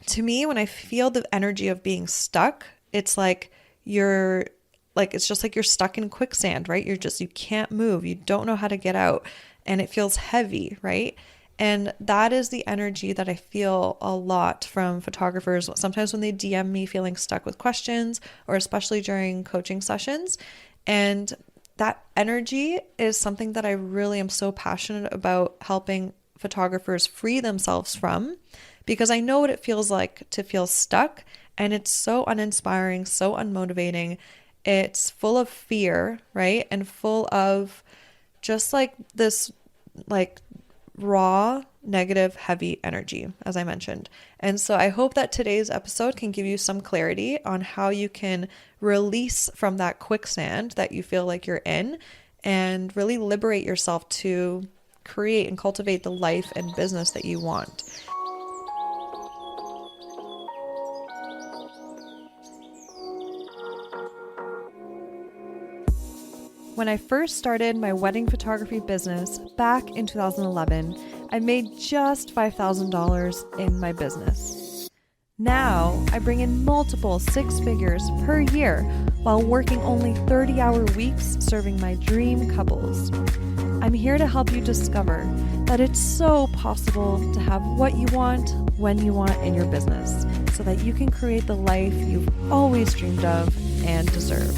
to me, when I feel the energy of being stuck, it's like you're it's just like you're stuck in quicksand, right? You can't move. You don't know how to get out and it feels heavy, right? And that is the energy that I feel a lot from photographers. Sometimes when they DM me feeling stuck with questions, or especially during coaching sessions. And that energy is something that I really am so passionate about helping photographers free themselves from, because I know what it feels like to feel stuck, and it's so uninspiring, so unmotivating. It's full of fear, right? And full of just like this, like raw, negative, heavy energy, as I mentioned. And so I hope that today's episode can give you some clarity on how you can release from that quicksand that you feel like you're in and really liberate yourself to create and cultivate the life and business that you want. When I first started my wedding photography business back in 2011, I made just $5,000 in my business. Now, I bring in multiple six figures per year while working only 30-hour weeks serving my dream couples. I'm here to help you discover that it's so possible to have what you want when you want in your business, so that you can create the life you've always dreamed of and deserve.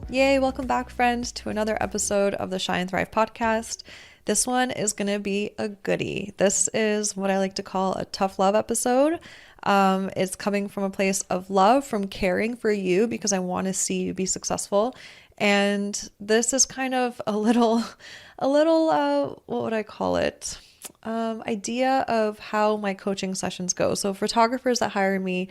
Yay, welcome back, friends, to another episode of the Shine Thrive podcast. This one is going to be a goodie. This is what I like to call a tough love episode. It's coming from a place of love, from caring for you, because I want to see you be successful. And this is kind of a little, what would I call it? Idea of how my coaching sessions go. So photographers that hire me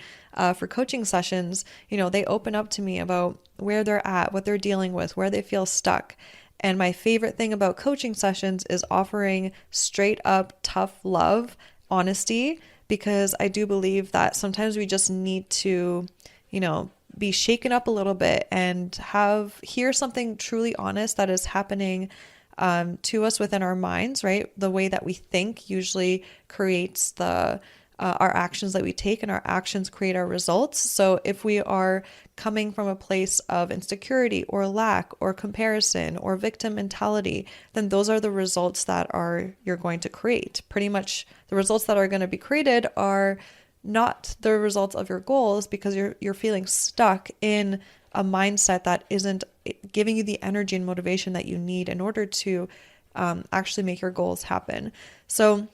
for coaching sessions, they open up to me about where they're at, what they're dealing with, where they feel stuck. And my favorite thing about coaching sessions is offering straight up tough love, honesty, because I do believe that sometimes we just need to, be shaken up a little bit and hear something truly honest that is happening to us within our minds, right? The way that we think usually creates our actions that we take, and our actions create our results. So if we are coming from a place of insecurity or lack or comparison or victim mentality, then those are the results that you're going to create. Pretty much the results that are going to be created are not the results of your goals, because you're feeling stuck in a mindset that isn't giving you the energy and motivation that you need in order to actually make your goals happen. So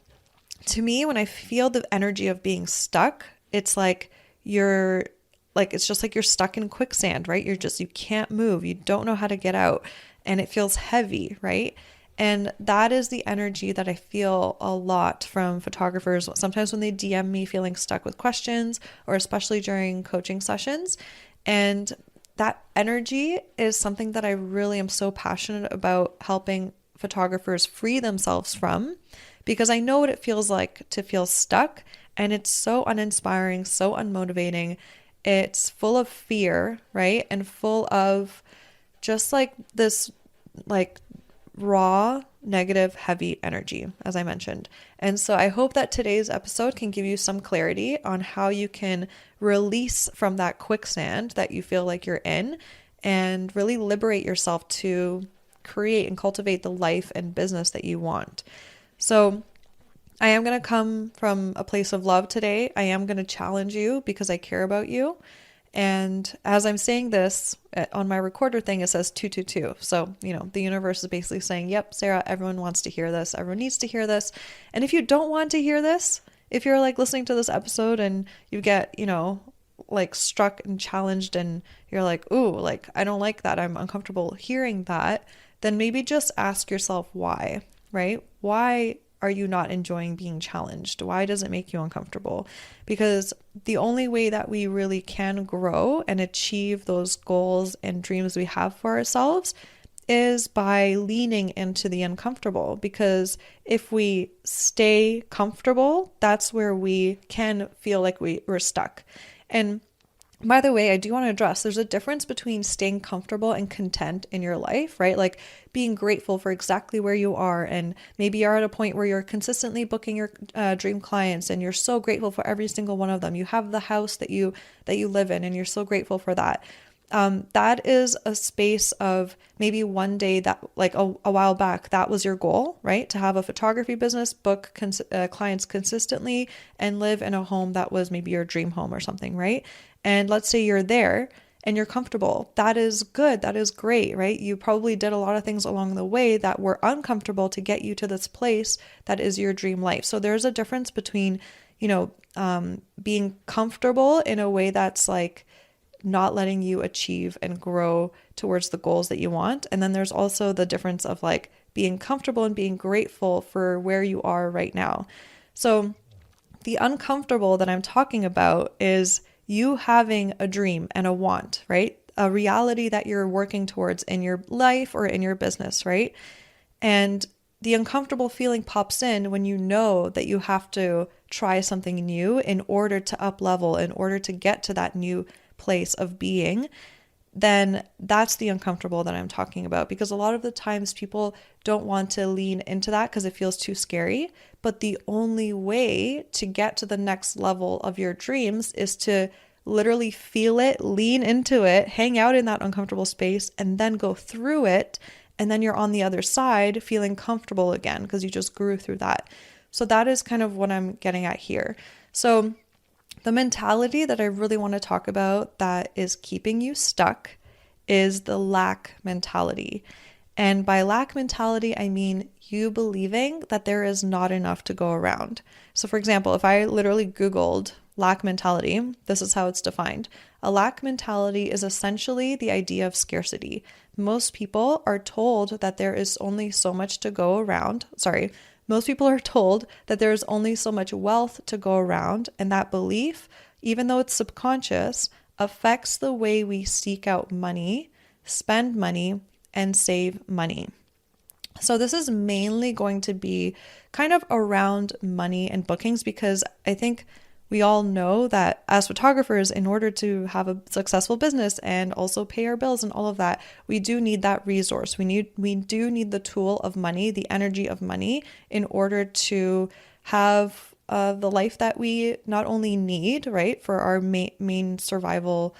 to me, when I feel the energy of being stuck, it's like it's just like you're stuck in quicksand, right? You can't move. You don't know how to get out and it feels heavy, right? And that is the energy that I feel a lot from photographers. Sometimes when they DM me feeling stuck with questions, or especially during coaching sessions. And that energy is something that I really am so passionate about helping photographers free themselves from, because I know what it feels like to feel stuck, and it's so uninspiring, so unmotivating. It's full of fear, right? And full of just like this, like raw, negative, heavy energy, as I mentioned. And so I hope that today's episode can give you some clarity on how you can release from that quicksand that you feel like you're in and really liberate yourself to create and cultivate the life and business that you want. So I am going to come from a place of love today. I am going to challenge you because I care about you. And as I'm saying this on my recorder thing, it says 222. So, the universe is basically saying, yep, Sarah, everyone wants to hear this. Everyone needs to hear this. And if you don't want to hear this, if you're like listening to this episode and you get, like struck and challenged and you're like, ooh, like, I don't like that, I'm uncomfortable hearing that, then maybe just ask yourself why, right? Why are you not enjoying being challenged? Why does it make you uncomfortable? Because the only way that we really can grow and achieve those goals and dreams we have for ourselves is by leaning into the uncomfortable. Because if we stay comfortable, that's where we can feel like we're stuck. And By the way, I do want to address there's a difference between staying comfortable and content in your life, right? Like being grateful for exactly where you are. And maybe you're at a point where you're consistently booking your dream clients and you're so grateful for every single one of them. You have the house that you live in and you're so grateful for that. That is a space of maybe one day that like a while back, that was your goal, right? To have a photography business, book clients consistently and live in a home that was maybe your dream home or something, right? And let's say you're there and you're comfortable. That is good. That is great, right? You probably did a lot of things along the way that were uncomfortable to get you to this place that is your dream life. So there's a difference between, being comfortable in a way that's like, not letting you achieve and grow towards the goals that you want. And then there's also the difference of like being comfortable and being grateful for where you are right now. So the uncomfortable that I'm talking about is you having a dream and a want, right? A reality that you're working towards in your life or in your business, right? And the uncomfortable feeling pops in when you know that you have to try something new in order to up level, in order to get to that new place of being. Then that's the uncomfortable that I'm talking about, because a lot of the times people don't want to lean into that because it feels too scary. But the only way to get to the next level of your dreams is to literally feel it, lean into it, hang out in that uncomfortable space, and then go through it. And then you're on the other side feeling comfortable again because you just grew through that. So that is kind of what I'm getting at here. So the mentality that I really want to talk about that is keeping you stuck is the lack mentality. And by lack mentality, I mean you believing that there is not enough to go around. So for example, if I literally Googled lack mentality, this is how it's defined. A lack mentality is essentially the idea of scarcity. Most people are told that there is only so much to go around. Most people are told that there is only so much wealth to go around, and that belief, even though it's subconscious, affects the way we seek out money, spend money, and save money. So this is mainly going to be kind of around money and bookings, because I think we all know that as photographers, in order to have a successful business and also pay our bills and all of that, we do need that resource. We do need the tool of money, the energy of money, in order to have the life that we not only need, right, for our main survival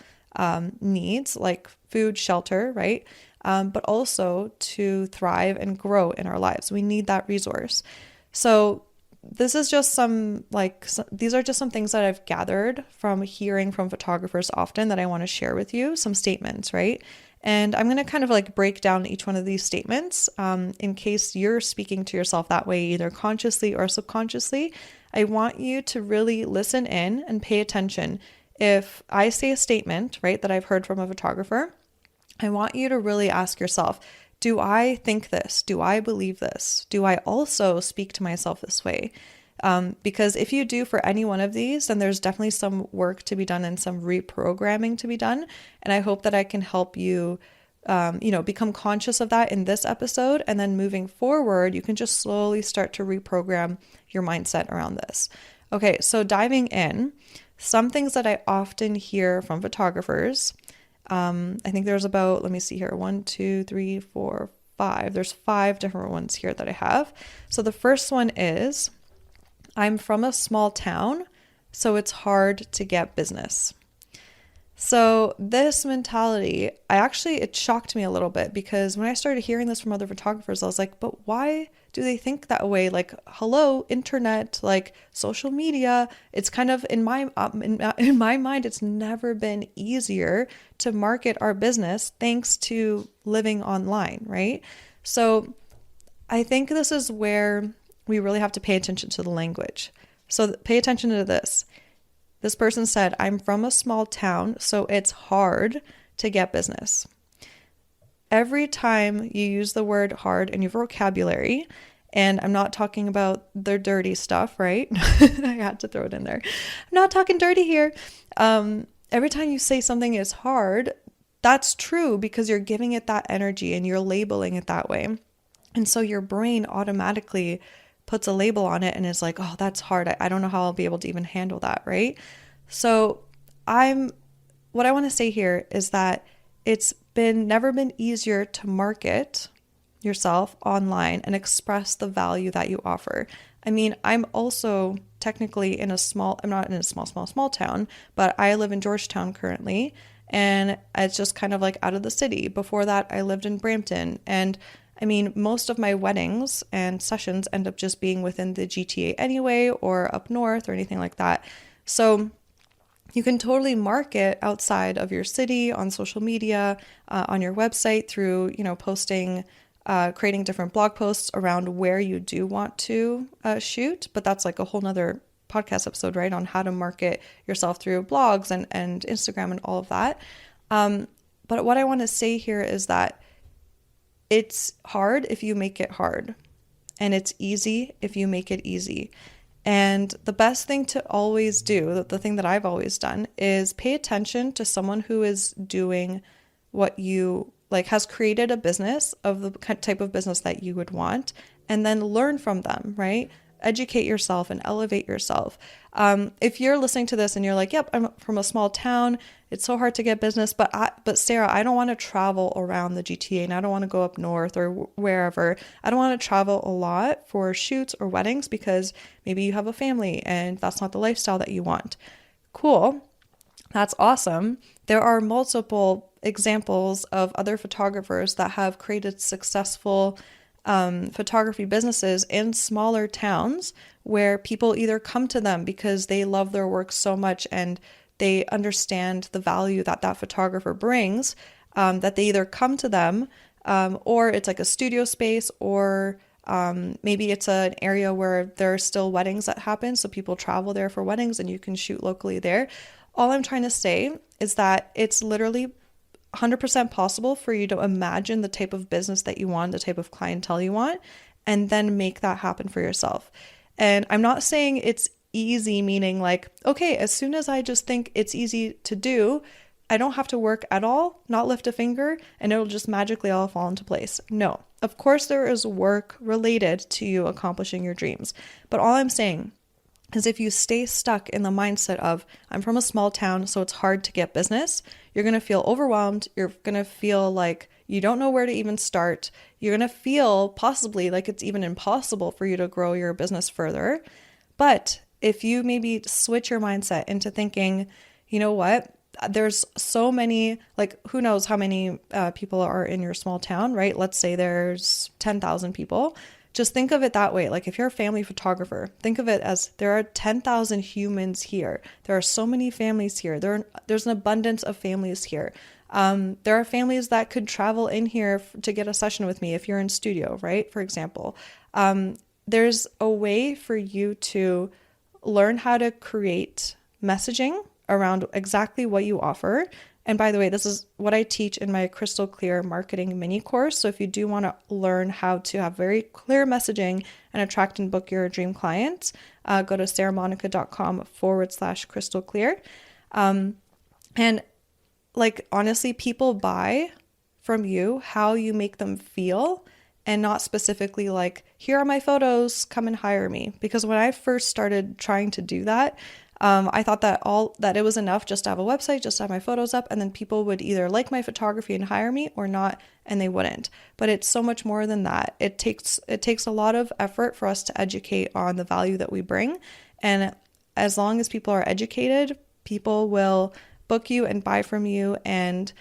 needs like food, shelter, right, but also to thrive and grow in our lives. We need that resource. So this is just these are just some things that I've gathered from hearing from photographers often that I want to share with you, some statements, right? And I'm going to kind of like break down each one of these statements in case you're speaking to yourself that way, either consciously or subconsciously. I want you to really listen in and pay attention. If I say a statement, right, that I've heard from a photographer, I want you to really ask yourself, do I think this? Do I believe this? Do I also speak to myself this way? Because if you do for any one of these, then there's definitely some work to be done and some reprogramming to be done. And I hope that I can help you, become conscious of that in this episode. And then moving forward, you can just slowly start to reprogram your mindset around this. Okay, so diving in, some things that I often hear from photographers. I think there's about, let me see here, 1, 2, 3, 4, 5. There's 5 different ones here that I have. So the first one is, I'm from a small town, so it's hard to get business. So this mentality, it shocked me a little bit, because when I started hearing this from other photographers, I was like, but why do they think that way? Like, hello, internet, like social media. It's kind of in my mind, it's never been easier to market our business thanks to living online, right? So I think this is where we really have to pay attention to the language. So pay attention to this. This person said, I'm from a small town, so it's hard to get business. Every time you use the word hard in your vocabulary, and I'm not talking about the dirty stuff, right? I had to throw it in there. I'm not talking dirty here. Every time you say something is hard, that's true, because you're giving it that energy and you're labeling it that way. And so your brain automatically puts a label on it and is like, oh, that's hard. I don't know how I'll be able to even handle that, right? So I'm what I want to say here is that it's been never been easier to market yourself online and express the value that you offer. I mean, I'm also technically I'm not in a small town, but I live in Georgetown currently, and it's just kind of like out of the city. Before that, I lived in Brampton, and I mean, most of my weddings and sessions end up just being within the GTA anyway, or up north or anything like that. So you can totally market outside of your city on social media, on your website through, posting, creating different blog posts around where you do want to shoot. But that's like a whole nother podcast episode, right? On how to market yourself through blogs and Instagram and all of that. But what I want to say here is that it's hard if you make it hard, and it's easy if you make it easy. And the best thing to always do, the thing that I've always done, is pay attention to someone who is doing what you like, has created a business of the type of business that you would want, and then learn from them, right? Educate yourself and elevate yourself. If you're listening to this and you're like, yep, I'm from a small town, it's so hard to get business, but Sarah, I don't want to travel around the GTA, and I don't want to go up north or wherever. I don't want to travel a lot for shoots or weddings because maybe you have a family and that's not the lifestyle that you want. Cool. That's awesome. There are multiple examples of other photographers that have created successful photography businesses in smaller towns where people either come to them because they love their work so much and they understand the value that that photographer brings, that they either come to them, or it's like a studio space, or maybe it's an area where there are still weddings that happen, so people travel there for weddings and you can shoot locally there. All I'm trying to say is that it's literally 100% possible for you to imagine the type of business that you want, the type of clientele you want, and then make that happen for yourself. And I'm not saying it's easy, meaning like, okay, as soon as I just think it's easy to do, I don't have to work at all, not lift a finger, and it'll just magically all fall into place. No, of course there is work related to you accomplishing your dreams. But all I'm saying is if you stay stuck in the mindset of, I'm from a small town, so it's hard to get business, you're going to feel overwhelmed. You're going to feel like you don't know where to even start. You're going to feel possibly like it's even impossible for you to grow your business further. But if you maybe switch your mindset into thinking, you know what, there's so many, like who knows how many people are in your small town, right? Let's say there's 10,000 people. Just think of it that way. Like if you're a family photographer, think of it as there are 10,000 humans here. There are so many families here. There's an abundance of families here. There are families that could travel in here to get a session with me if you're in studio, right? For example, there's a way for you to learn how to create messaging around exactly what you offer. And by the way, this is what I teach in my Crystal Clear marketing mini course. So if you do want to learn how to have very clear messaging and attract and book your dream clients, go to saramonika.com/crystal clear. And like, honestly, people buy from you how you make them feel, and not specifically like, here are my photos, come and hire me. Because when I first started trying to do that, I thought that it was enough just to have a website, just to have my photos up, and then people would either like my photography and hire me or not, and they wouldn't. But it's so much more than that. It takes a lot of effort for us to educate on the value that we bring. And as long as people are educated, people will book you and buy from you. And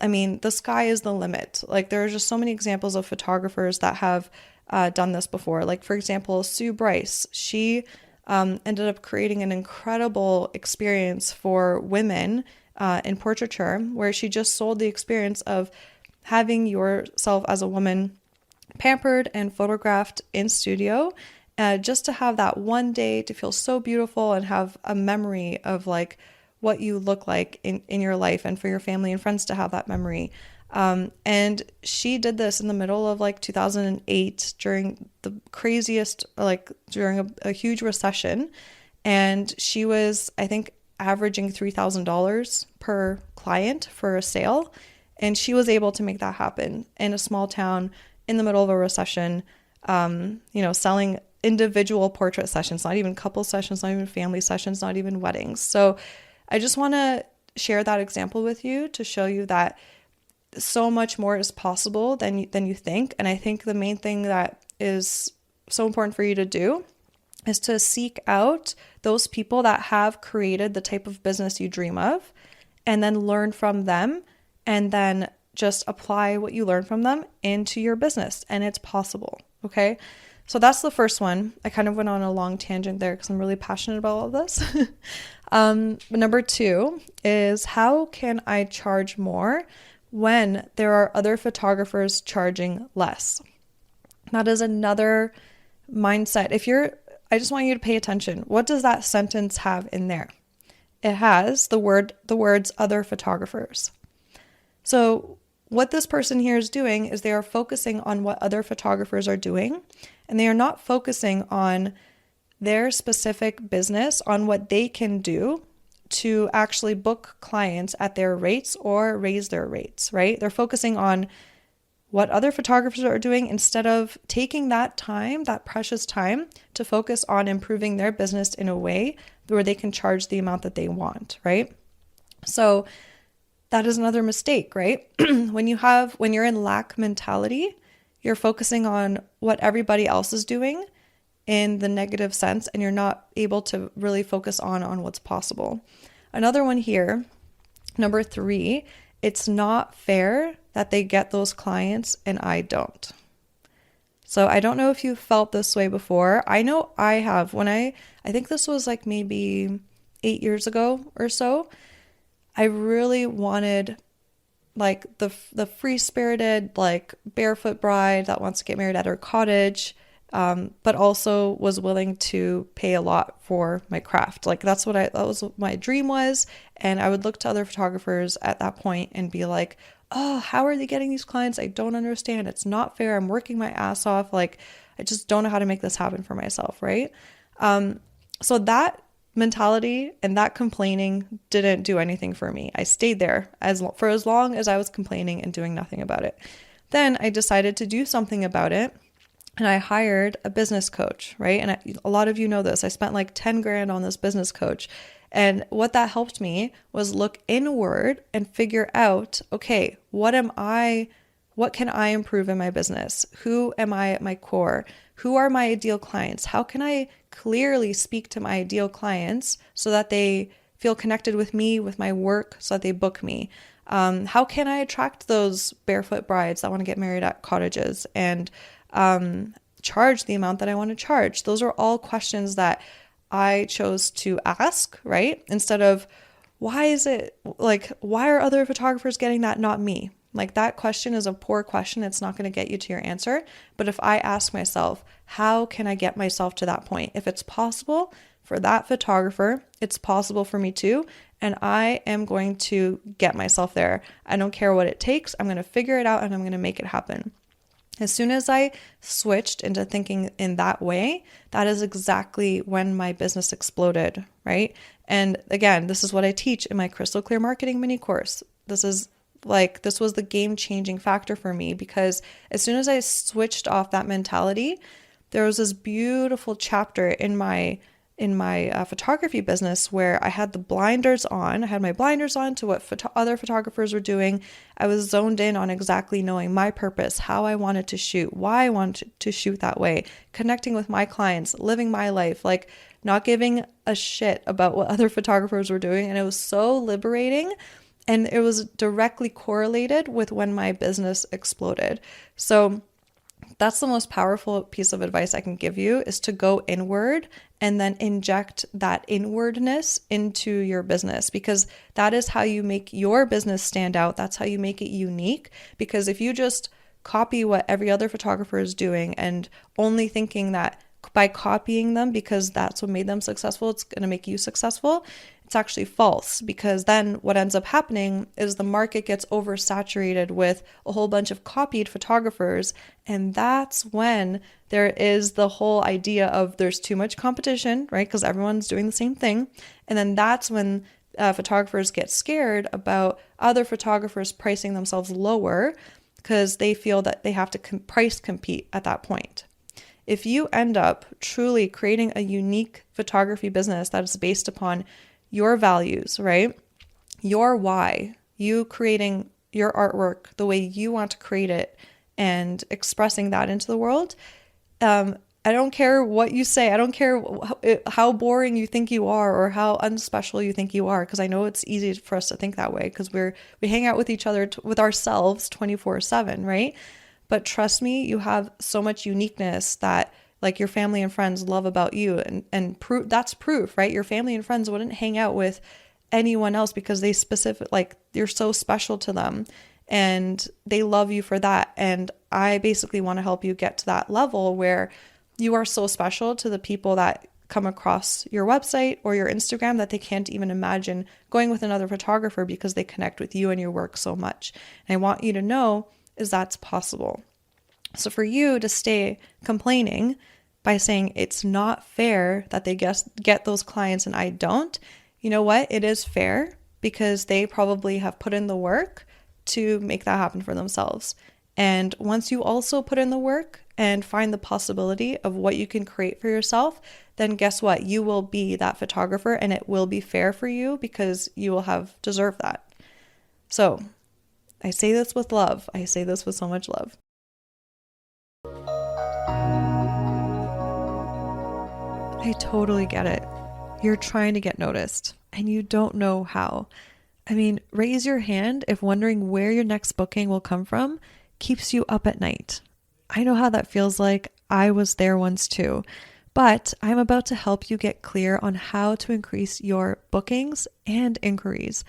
I mean, the sky is the limit. Like there are just so many examples of photographers that have done this before. Like for example, Sue Bryce, she ended up creating an incredible experience for women in portraiture, where she just sold the experience of having yourself as a woman pampered and photographed in studio, just to have that one day to feel so beautiful and have a memory of like what you look like in your life, and for your family and friends to have that memory. And she did this in the middle of like 2008 during the craziest, like during a huge recession. And she was, I think, averaging $3,000 per client for a sale. And she was able to make that happen in a small town in the middle of a recession, selling individual portrait sessions, not even couple sessions, not even family sessions, not even weddings. So I just want to share that example with you to show you that so much more is possible than you think. And I think the main thing that is so important for you to do is to seek out those people that have created the type of business you dream of, and then learn from them, and then just apply what you learn from them into your business. And it's possible. Okay. So that's the first one. I kind of went on a long tangent there because I'm really passionate about all of this. But number 2 is, how can I charge more when there are other photographers charging less? That is another mindset. I just want you to pay attention. What does that sentence have in there? It has the words other photographers. So what this person here is doing is they are focusing on what other photographers are doing, and they are not focusing on their specific business, on what they can do to actually book clients at their rates or raise their rates, right? They're focusing on what other photographers are doing instead of taking that time, that precious time, to focus on improving their business in a way where they can charge the amount that they want, right? So that is another mistake, right? When you're in lack mentality, you're focusing on what everybody else is doing in the negative sense, and you're not able to really focus on what's possible. Another one here, number 3, it's not fair that they get those clients and I don't. So I don't know if you felt this way before. I know I have. I think this was like maybe 8 years ago or so, I really wanted like the free-spirited, like barefoot bride that wants to get married at her cottage, but also was willing to pay a lot for my craft. Like that was what my dream was. And I would look to other photographers at that point and be like, oh, how are they getting these clients? I don't understand. It's not fair. I'm working my ass off. Like, I just don't know how to make this happen for myself, right? So that mentality and that complaining didn't do anything for me. I stayed there for as long as I was complaining and doing nothing about it. Then I decided to do something about it, and I hired a business coach, right? And a lot of you know this. I spent like 10 grand on this business coach. And what that helped me was look inward and figure out, okay, what can I improve in my business? Who am I at my core? Who are my ideal clients? How can I clearly speak to my ideal clients so that they feel connected with me, with my work, so that they book me? How can I attract those barefoot brides that want to get married at cottages and charge the amount that I want to charge? Those are all questions that I chose to ask, right? Instead of, why are other photographers getting that, not me? Like, that question is a poor question. It's not going to get you to your answer. But if I ask myself, how can I get myself to that point? If it's possible for that photographer, it's possible for me too. And I am going to get myself there. I don't care what it takes. I'm going to figure it out and I'm going to make it happen. As soon as I switched into thinking in that way, that is exactly when my business exploded, right? And again, this is what I teach in my Crystal Clear Marketing mini course. This was the game-changing factor for me, because as soon as I switched off that mentality, there was this beautiful chapter in my photography business where I had the blinders on. I had my blinders on to what other photographers were doing. I was zoned in on exactly knowing my purpose, how I wanted to shoot, why I wanted to shoot that way, connecting with my clients, living my life, like not giving a shit about what other photographers were doing. And it was so liberating. And it was directly correlated with when my business exploded. So that's the most powerful piece of advice I can give you, is to go inward and then inject that inwardness into your business, because that is how you make your business stand out. That's how you make it unique. Because if you just copy what every other photographer is doing and only thinking that by copying them because that's what made them successful, it's going to make you successful, it's actually false. Because then what ends up happening is the market gets oversaturated with a whole bunch of copied photographers. And that's when there is the whole idea of there's too much competition, right? Because everyone's doing the same thing. And then that's when photographers get scared about other photographers pricing themselves lower, because they feel that they have to price compete at that point. If you end up truly creating a unique photography business that is based upon your values, right? your why, you creating your artwork the way you want to create it and expressing that into the world. I don't care what you say. I don't care how boring you think you are or how unspecial you think you are, because I know it's easy for us to think that way because we hang out with each other, with ourselves 24/7, right? But trust me, you have so much uniqueness that like your family and friends love about you, and that's proof, right? Your family and friends wouldn't hang out with anyone else because they like you're so special to them and they love you for that. And I basically want to help you get to that level where you are so special to the people that come across your website or your Instagram that they can't even imagine going with another photographer because they connect with you and your work so much. And I want you to know is that's possible. So for you to stay complaining by saying it's not fair that they get those clients and I don't, you know what? It is fair because they probably have put in the work to make that happen for themselves. And once you also put in the work and find the possibility of what you can create for yourself, then guess what? You will be that photographer and it will be fair for you because you will have deserved that. So I say this with love. I say this with so much love. I totally get it. You're trying to get noticed and you don't know how. I mean, raise your hand if wondering where your next booking will come from keeps you up at night. I know how that feels like. I was there once too. But I'm about to help you get clear on how to increase your bookings and inquiries.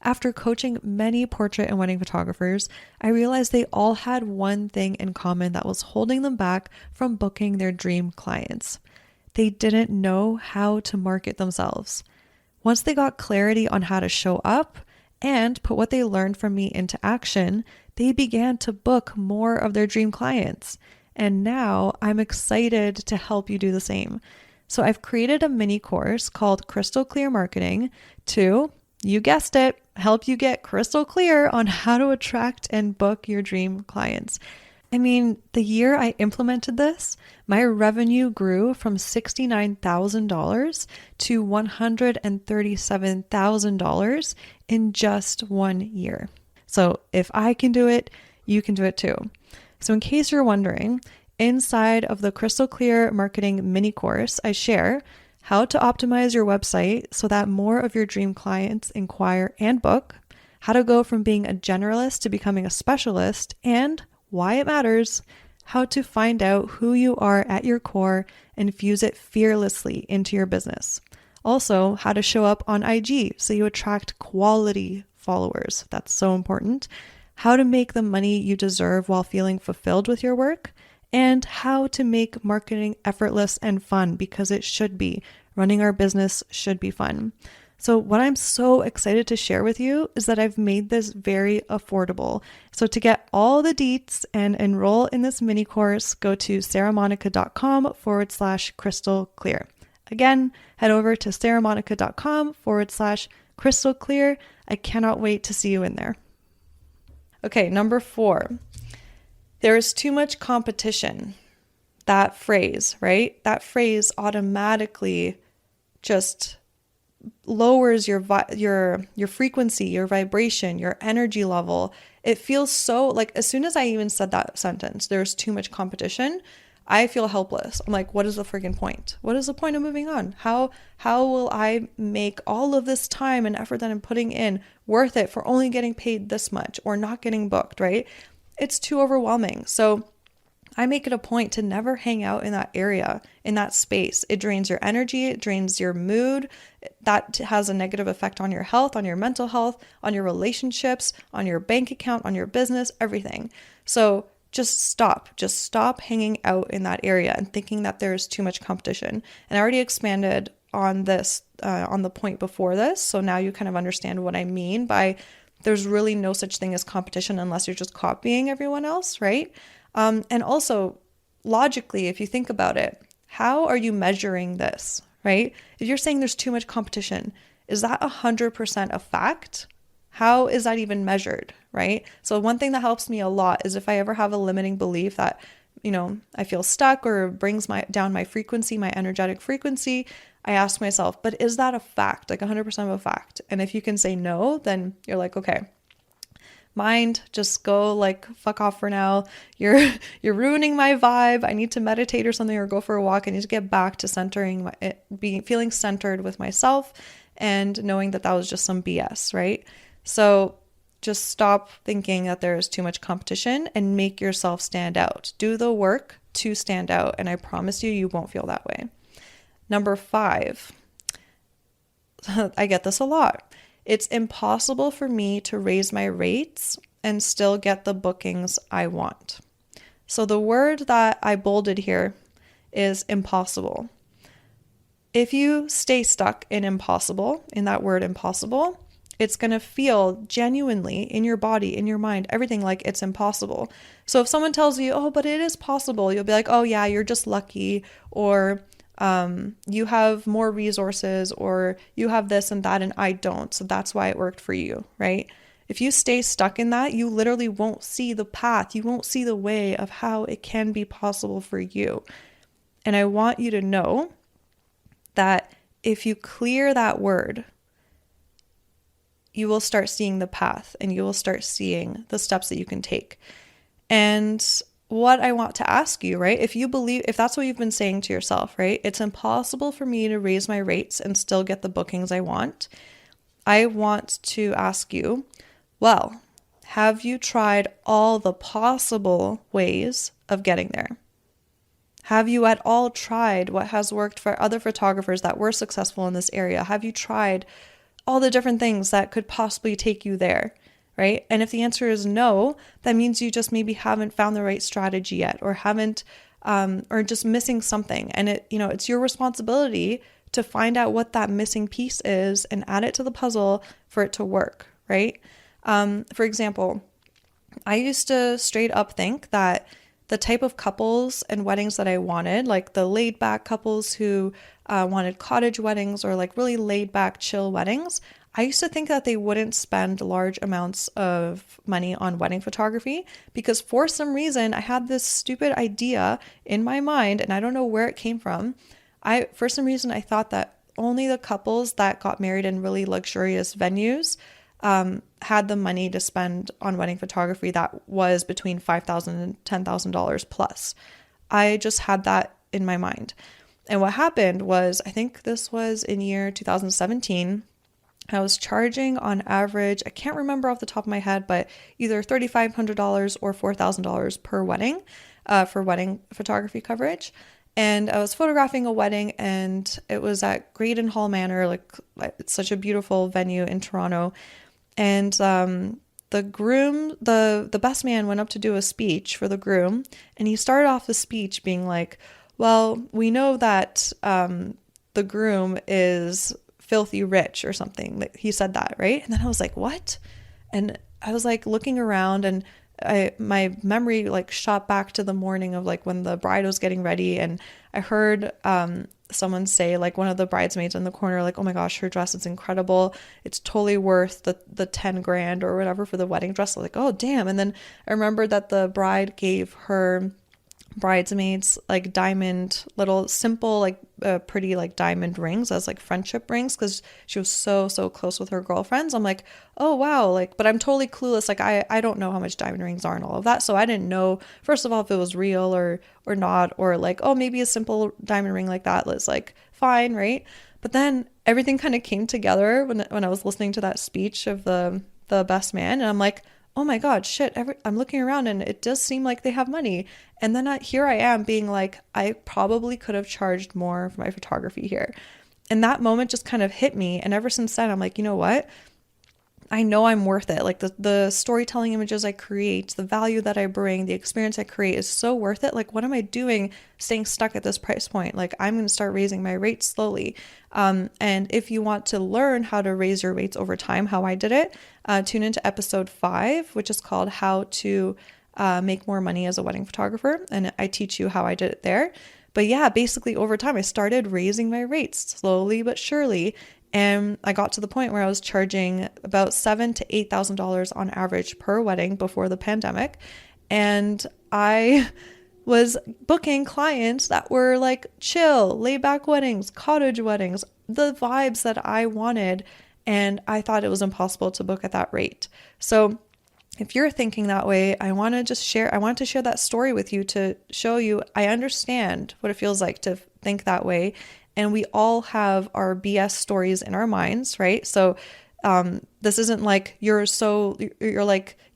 After coaching many portrait and wedding photographers, I realized they all had one thing in common that was holding them back from booking their dream clients. They didn't know how to market themselves. Once they got clarity on how to show up and put what they learned from me into action, they began to book more of their dream clients. And now I'm excited to help you do the same. So I've created a mini course called Crystal Clear Marketing to, you guessed it, help you get crystal clear on how to attract and book your dream clients. I mean, the year I implemented this, my revenue grew from $69,000 to $137,000 in just 1 year. So if I can do it, you can do it too. So in case you're wondering, inside of the Crystal Clear Marketing mini course, I share how to optimize your website so that more of your dream clients inquire and book, how to go from being a generalist to becoming a specialist, and why it matters, how to find out who you are at your core and fuse it fearlessly into your business. Also, how to show up on IG so you attract quality followers. That's so important. How to make the money you deserve while feeling fulfilled with your work, and how to make marketing effortless and fun, because it should be. Running our business should be fun. So what I'm so excited to share with you is that I've made this very affordable. So to get all the deets and enroll in this mini course, go to saramonika.com/crystal clear. Again, head over to saramonika.com/crystal clear. I cannot wait to see you in there. Okay, number 4, there is too much competition. That phrase, right? That phrase automatically just lowers your frequency, your vibration, your energy level. It feels so like, as soon as I even said that sentence, there's too much competition, I feel helpless. I'm like, what is the freaking point? What is the point of moving on? How will I make all of this time and effort that I'm putting in worth it for only getting paid this much or not getting booked, right? It's too overwhelming. So I make it a point to never hang out in that area, in that space. It drains your energy, it drains your mood. That has a negative effect on your health, on your mental health, on your relationships, on your bank account, on your business, everything. So just stop hanging out in that area and thinking that there's too much competition. And I already expanded on this, on the point before this. So now you kind of understand what I mean by there's really no such thing as competition unless you're just copying everyone else, right? And also, logically, if you think about it, how are you measuring this, right? If you're saying there's too much competition, is that 100% a fact? How is that even measured, right? So one thing that helps me a lot is if I ever have a limiting belief that I feel stuck or brings down my frequency, my energetic frequency, I ask myself, but is that a fact? Like 100% of a fact? And if you can say no, then you're like, okay, mind, just go like fuck off for now. You're ruining my vibe. I need to meditate or something, or go for a walk. I need to get back to centering feeling centered with myself and knowing that was just some BS, right? So just stop thinking that there is too much competition and make yourself stand out. Do the work to stand out, and I promise you won't feel that way. Number 5, I get this a lot. It's impossible for me to raise my rates and still get the bookings I want. So the word that I bolded here is impossible. If you stay stuck in impossible, in that word impossible, it's going to feel genuinely in your body, in your mind, everything like it's impossible. So if someone tells you, oh, but it is possible, you'll be like, oh yeah, you're just lucky, or you have more resources, or you have this and that and I don't, so that's why it worked for you, right? If you stay stuck in that, you literally won't see the path. You won't see the way of how it can be possible for you. And I want you to know that if you clear that word, you will start seeing the path, and you will start seeing the steps that you can take. And what I want to ask you, right? If that's what you've been saying to yourself, right? It's impossible for me to raise my rates and still get the bookings I want. I want to ask you, well, have you tried all the possible ways of getting there? Have you at all tried what has worked for other photographers that were successful in this area? Have you tried all the different things that could possibly take you there, right? And if the answer is no, that means you just maybe haven't found the right strategy yet, or haven't, or just missing something. And it's your responsibility to find out what that missing piece is and add it to the puzzle for it to work, right? For example, I used to straight up think that the type of couples and weddings that I wanted, like the laid back couples who wanted cottage weddings or like really laid back chill weddings, I used to think that they wouldn't spend large amounts of money on wedding photography, because for some reason I had this stupid idea in my mind, and I don't know where it came from. For some reason I thought that only the couples that got married in really luxurious venues had the money to spend on wedding photography that was between $5,000 and $10,000 plus. I just had that in my mind. And what happened was, I think this was in year 2017, I was charging on average, I can't remember off the top of my head, but either $3,500 or $4,000 per wedding for wedding photography coverage. And I was photographing a wedding, and it was at Graydon Hall Manor. Like, it's such a beautiful venue in Toronto. And the groom, the best man, went up to do a speech for the groom, and he started off the speech being like, well, we know that the groom is filthy rich or something. He said that, right? And then I was like, what? And I was like looking around, and my memory like shot back to the morning of like when the bride was getting ready, and I heard someone say, like one of the bridesmaids in the corner, like, oh my gosh, her dress is incredible. It's totally worth the 10 grand or whatever for the wedding dress. I was like, oh damn. And then I remembered that the bride gave her bridesmaids like diamond, little simple, like pretty like diamond rings as like friendship rings, because she was so close with her girlfriends. I'm like, oh wow, like, but I'm totally clueless. Like I don't know how much diamond rings are and all of that, so I didn't know, first of all, if it was real or not, or like, oh, maybe a simple diamond ring like that was like fine, right? But then everything kind of came together when I was listening to that speech of the best man, and I'm like, oh my God, shit, I'm looking around and it does seem like they have money. And then here I am being like, I probably could have charged more for my photography here. And that moment just kind of hit me. And ever since then, I'm like, you know what? I know I'm worth it. Like the storytelling images I create, the value that I bring, the experience I create is so worth it. Like, what am I doing staying stuck at this price point? Like, I'm going to start raising my rates slowly. And if you want to learn how to raise your rates over time, how I did it, tune into episode 5, which is called How to Make More Money as a Wedding Photographer. And I teach you how I did it there. But yeah, basically over time, I started raising my rates slowly but surely. And I got to the point where I was charging about $7,000 to $8,000 on average per wedding before the pandemic. And I was booking clients that were like chill, laid back weddings, cottage weddings, the vibes that I wanted. And I thought it was impossible to book at that rate. So if you're thinking that way, I want to share that story with you to show you I understand what it feels like to think that way. And we all have our BS stories in our minds, right? So this isn't like you're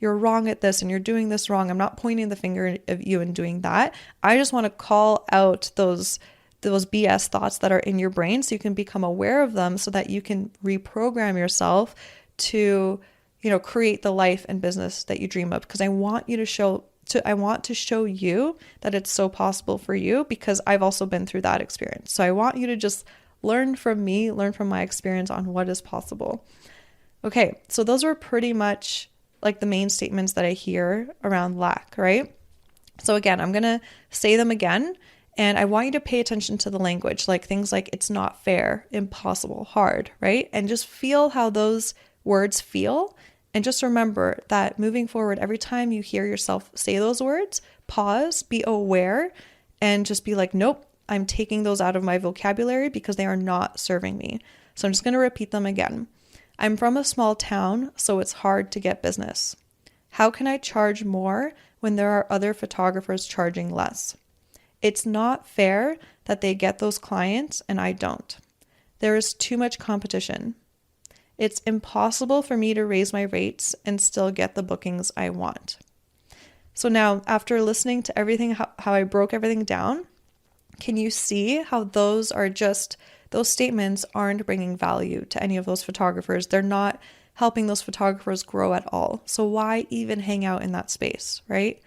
wrong at this and you're doing this wrong. I'm not pointing the finger at you and doing that. I just want to call out those BS thoughts that are in your brain so you can become aware of them so that you can reprogram yourself to, create the life and business that you dream of. Because I want to show you that it's so possible for you, because I've also been through that experience. So I want you to just learn from me, learn from my experience on what is possible. Okay, so those were pretty much like the main statements that I hear around lack, right? So again, I'm going to say them again, and I want you to pay attention to the language, like things like it's not fair, impossible, hard, right? And just feel how those words feel. And just remember that moving forward, every time you hear yourself say those words, pause, be aware, and just be like, nope, I'm taking those out of my vocabulary because they are not serving me. So I'm just going to repeat them again. I'm from a small town, so it's hard to get business. How can I charge more when there are other photographers charging less? It's not fair that they get those clients and I don't. There is too much competition. It's impossible for me to raise my rates and still get the bookings I want. So now, after listening to everything, how I broke everything down, can you see how those statements aren't bringing value to any of those photographers? They're not helping those photographers grow at all. So why even hang out in that space, right?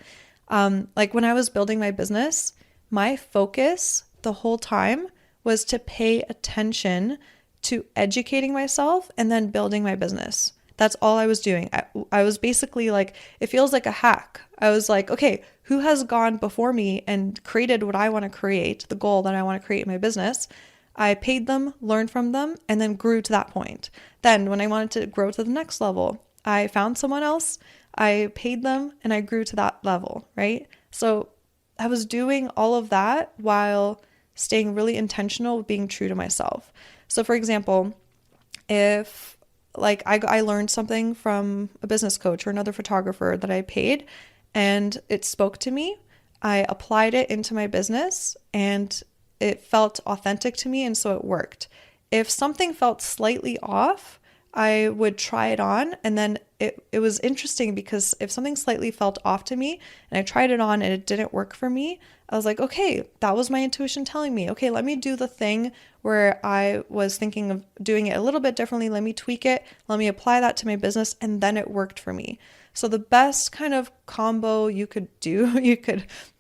Like when I was building my business, my focus the whole time was to pay attention to educating myself and then building my business. That's all I was doing. I was basically like, it feels like a hack. I was like, okay, who has gone before me and created what I want to create, the goal that I want to create in my business? I paid them, learned from them, and then grew to that point. Then when I wanted to grow to the next level, I found someone else, I paid them, and I grew to that level, right? So I was doing all of that while staying really intentional with being true to myself. So for example, if like I learned something from a business coach or another photographer that I paid and it spoke to me, I applied it into my business and it felt authentic to me, and so it worked. If something felt slightly off, I would try it on, and then it was interesting because if something slightly felt off to me and I tried it on and it didn't work for me, I was like, okay, that was my intuition telling me, okay, let me do the thing where I was thinking of doing it a little bit differently. Let me tweak it. Let me apply that to my business. And then it worked for me. So the best kind of combo you could do,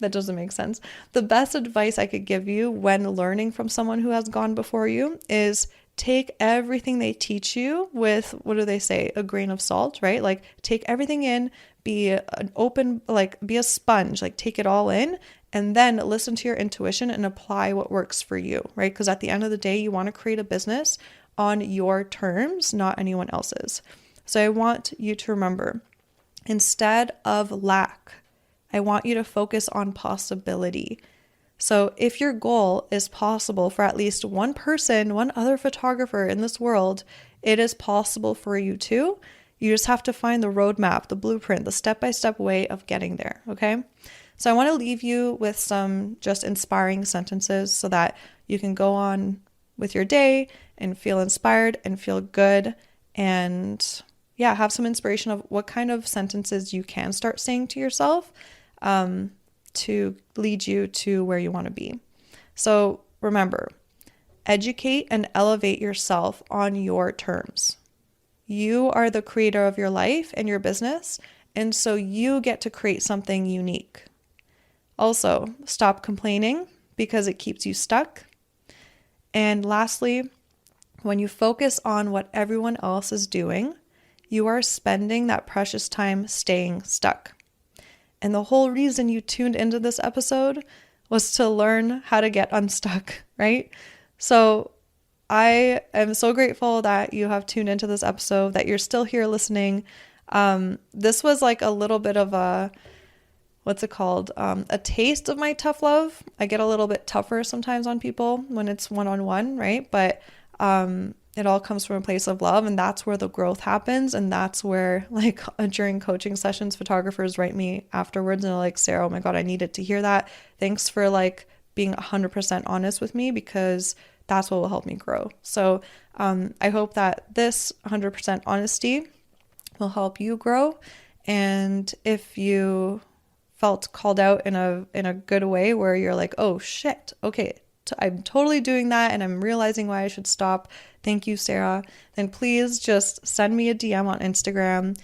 that doesn't make sense. The best advice I could give you when learning from someone who has gone before you is take everything they teach you with, what do they say? A grain of salt, right? Like take everything in, be an open, like be a sponge, like take it all in, and then listen to your intuition and apply what works for you, right? Because at the end of the day, you want to create a business on your terms, not anyone else's. So I want you to remember, instead of lack, I want you to focus on possibility. So if your goal is possible for at least one person, one other photographer in this world, it is possible for you too. You just have to find the roadmap, the blueprint, the step-by-step way of getting there, okay? So I want to leave you with some just inspiring sentences so that you can go on with your day and feel inspired and feel good and have some inspiration of what kind of sentences you can start saying to yourself to lead you to where you want to be. So remember, educate and elevate yourself on your terms. You are the creator of your life and your business, and so you get to create something unique. Also, stop complaining because it keeps you stuck. And lastly, when you focus on what everyone else is doing, you are spending that precious time staying stuck. And the whole reason you tuned into this episode was to learn how to get unstuck, right? So I am so grateful that you have tuned into this episode, that you're still here listening. This was like a little bit of a, what's it called? A taste of my tough love. I get a little bit tougher sometimes on people when it's one-on-one, right? But it all comes from a place of love, and that's where the growth happens. And that's where, like, during coaching sessions, photographers write me afterwards and they're like, Sarah, oh my God, I needed to hear that. Thanks for like being 100% honest with me, because that's what will help me grow. So I hope that this 100% honesty will help you grow. And if you felt called out in a good way, where you're like, oh shit, okay, I'm totally doing that and I'm realizing why I should stop, thank you, Sara, then please just send me a DM on Instagram,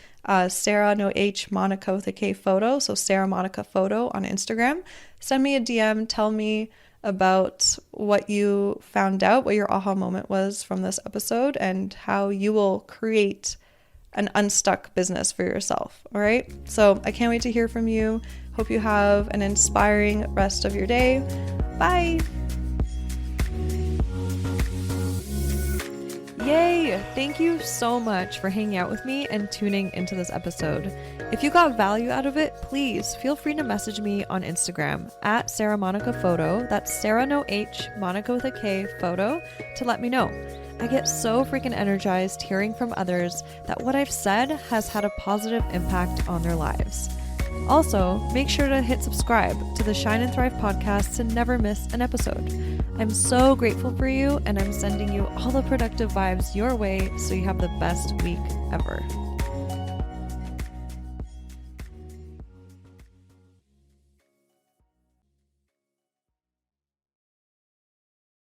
Sara, no H, Monika with a K photo. So Sara Monika photo on Instagram. Send me a DM, tell me about what you found out, what your aha moment was from this episode, and how you will create an unstuck business for yourself. All right. So I can't wait to hear from you. Hope you have an inspiring rest of your day. Bye. Yay! Thank you so much for hanging out with me and tuning into this episode. If you got value out of it, please feel free to message me on Instagram at Sara Monika photo. That's Sara no H, Monika with a K photo, to let me know. I get so freaking energized hearing from others that what I've said has had a positive impact on their lives. Also, make sure to hit subscribe to the Shine and Thrive podcast to never miss an episode. I'm so grateful for you, and I'm sending you all the productive vibes your way so you have the best week ever.